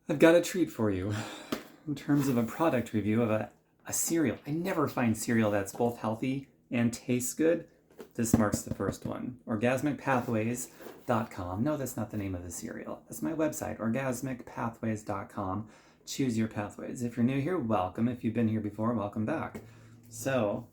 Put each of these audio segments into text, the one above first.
I've got a treat for you in terms of a product review of a cereal. I never find cereal that's both healthy and tastes good. This marks the first one. Orgasmicpathways.com. No, that's not the name of the cereal. That's my website, orgasmicpathways.com. Choose your pathways. If you're new here, welcome. If you've been here before, welcome back. So,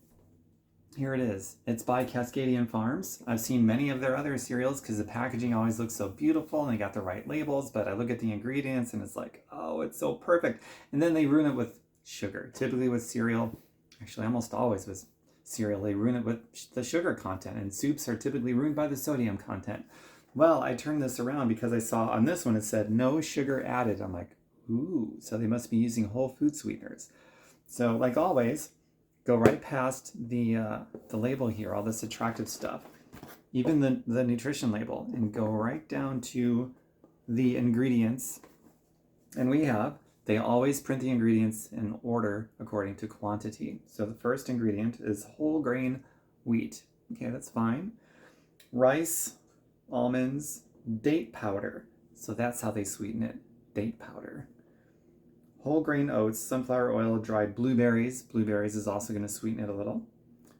here it is. It's by Cascadian Farms. I've seen many of their other cereals because the packaging always looks so beautiful and they got the right labels, but I look at the ingredients and it's like, oh, it's so perfect. And then they ruin it with sugar. Typically with cereal, actually almost always with cereal, they ruin it with the sugar content, and soups are typically ruined by the sodium content. Well, I turned this around because I saw on this one it said no sugar added. I'm like, ooh, so they must be using whole food sweeteners. So like always, go right past the label here, all this attractive stuff, even the nutrition label, and go right down to the ingredients. And they always print the ingredients in order according to quantity. So the first ingredient is whole grain wheat. Okay, that's fine. Rice, almonds, date powder. So that's how they sweeten it, date powder. Whole grain oats, sunflower oil, dried blueberries. Blueberries is also going to sweeten it a little.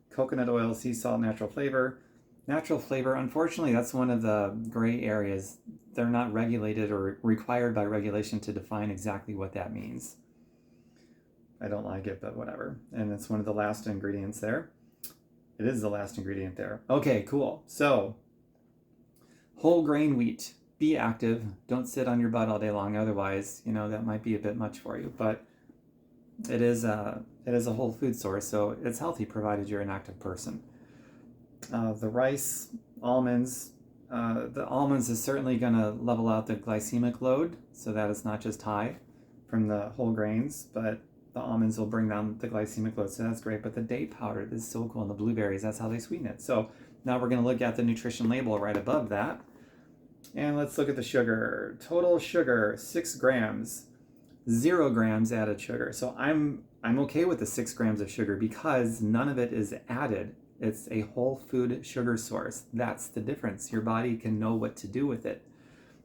Coconut oil, sea salt, natural flavor. Natural flavor, unfortunately, that's one of the gray areas. They're not regulated or required by regulation to define exactly what that means. I don't like it, but whatever. And it's one of the last ingredients there. It is the last ingredient there. Okay, cool. So, whole grain wheat. Be active. Don't sit on your butt all day long. Otherwise, that might be a bit much for you. But it is a whole food source, so it's healthy provided you're an active person. The rice, almonds. The almonds is certainly going to level out the glycemic load, so that it's not just high from the whole grains, but the almonds will bring down the glycemic load, so that's great. But the date powder is so cool, and the blueberries, that's how they sweeten it. So now we're going to look at the nutrition label right above that. And let's look at the sugar. Total sugar, 6 grams. 0 grams added sugar. So I'm okay with the 6 grams of sugar because none of it is added. It's a whole food sugar source. That's the difference. Your body can know what to do with it.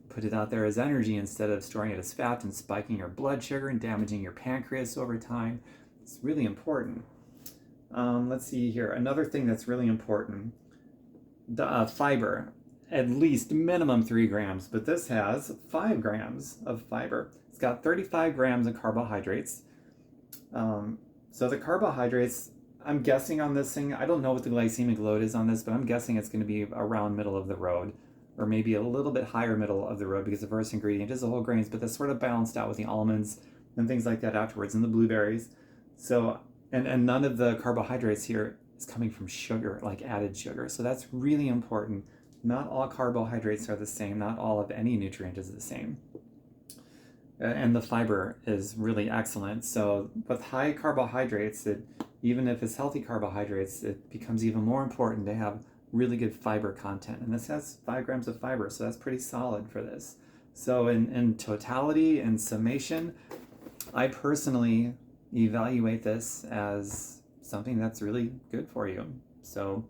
Put it out there as energy instead of storing it as fat and spiking your blood sugar and damaging your pancreas over time. It's really important. Let's see here. Another thing that's really important. The fiber. At least minimum 3 grams, but this has 5 grams of fiber. It's got 35 grams of carbohydrates. So the carbohydrates, I'm guessing on this thing, I don't know what the glycemic load is on this, but I'm guessing it's going to be around middle of the road, or maybe a little bit higher middle of the road, because the first ingredient is the whole grains, but that's sort of balanced out with the almonds and things like that afterwards, and the blueberries. So, and none of the carbohydrates here is coming from sugar, like added sugar. So that's really important. Not all carbohydrates are the same. Not all of any nutrient is the same. And the fiber is really excellent. So with high carbohydrates, even if it's healthy carbohydrates, it becomes even more important to have really good fiber content. And this has 5 grams of fiber, so that's pretty solid for this. So in totality and summation, I personally evaluate this as something that's really good for you. So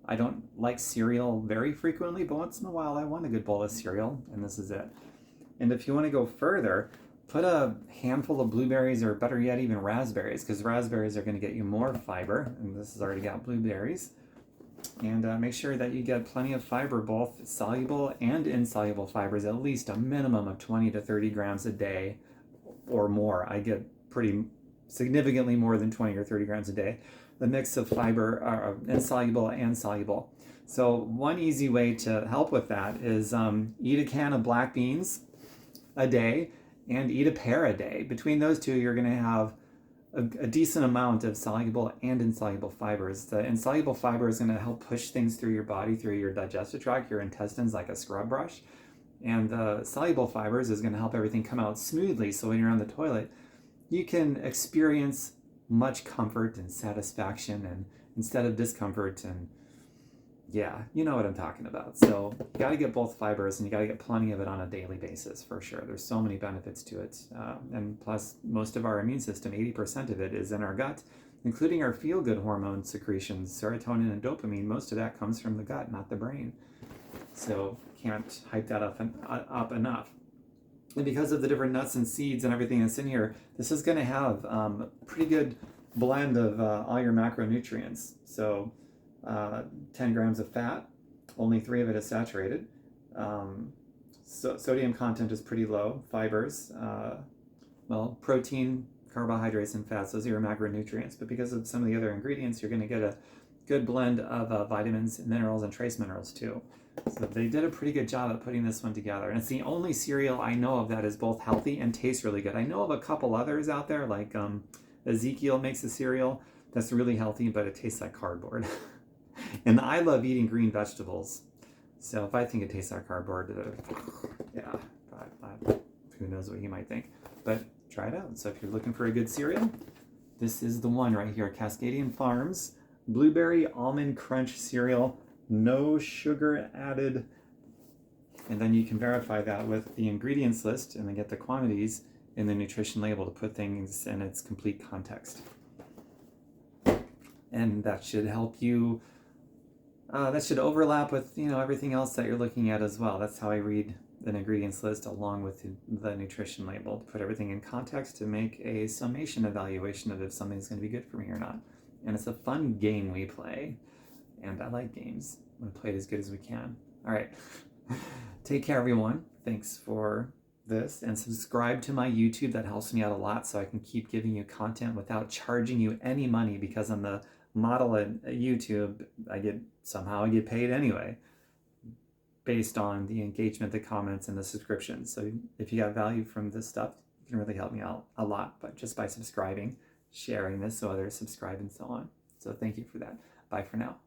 I don't like cereal very frequently, but once in a while I want a good bowl of cereal, and this is it. And if you want to go further, put a handful of blueberries, or better yet, even raspberries, because raspberries are going to get you more fiber, and this has already got blueberries. And make sure that you get plenty of fiber, both soluble and insoluble fibers, at least a minimum of 20 to 30 grams a day or more. I get pretty significantly more than 20 or 30 grams a day. The mix of fiber are insoluble and soluble. So one easy way to help with that is eat a can of black beans a day and eat a pear a day. Between those two, you're going to have a decent amount of soluble and insoluble fibers. The insoluble fiber is going to help push things through your body, through your digestive tract, your intestines, like a scrub brush. And the soluble fibers is going to help everything come out smoothly, so when you're on the toilet, you can experience much comfort and satisfaction, and instead of discomfort. And yeah, you know what I'm talking about. So you got to get both fibers, and you got to get plenty of it on a daily basis for sure. There's so many benefits to it. And plus, most of our immune system, 80% of it is in our gut, including our feel-good hormone secretions, serotonin and dopamine. Most of that comes from the gut, not the brain. So can't hype that up enough. And because of the different nuts and seeds and everything that's in here, this is going to have a pretty good blend of all your macronutrients. So 10 grams of fat, only 3 of it is saturated. Sodium content is pretty low. Fibers, protein, carbohydrates, and fats, those are your macronutrients. But because of some of the other ingredients, you're going to get a good blend of vitamins, minerals, and trace minerals too. So they did a pretty good job at putting this one together. And it's the only cereal I know of that is both healthy and tastes really good. I know of a couple others out there, like Ezekiel makes a cereal that's really healthy, but it tastes like cardboard. And I love eating green vegetables. So if I think it tastes like cardboard, yeah, who knows what you might think. But try it out. So if you're looking for a good cereal, this is the one right here. Cascadian Farms Blueberry Almond Crunch Cereal. No sugar added. And then you can verify that with the ingredients list and then get the quantities in the nutrition label to put things in its complete context. And that should help you, that should overlap with, everything else that you're looking at as well. That's how I read an ingredients list along with the nutrition label, to put everything in context to make a summation evaluation of if something's going to be good for me or not. And it's a fun game we play. And I like games. I want to play it as good as we can. All right. Take care, everyone. Thanks for this. And subscribe to my YouTube. That helps me out a lot so I can keep giving you content without charging you any money, because on the model at YouTube, I get paid anyway based on the engagement, the comments, and the subscriptions. So if you got value from this stuff, you can really help me out a lot, but just by subscribing, sharing this so others subscribe, and so on. So thank you for that. Bye for now.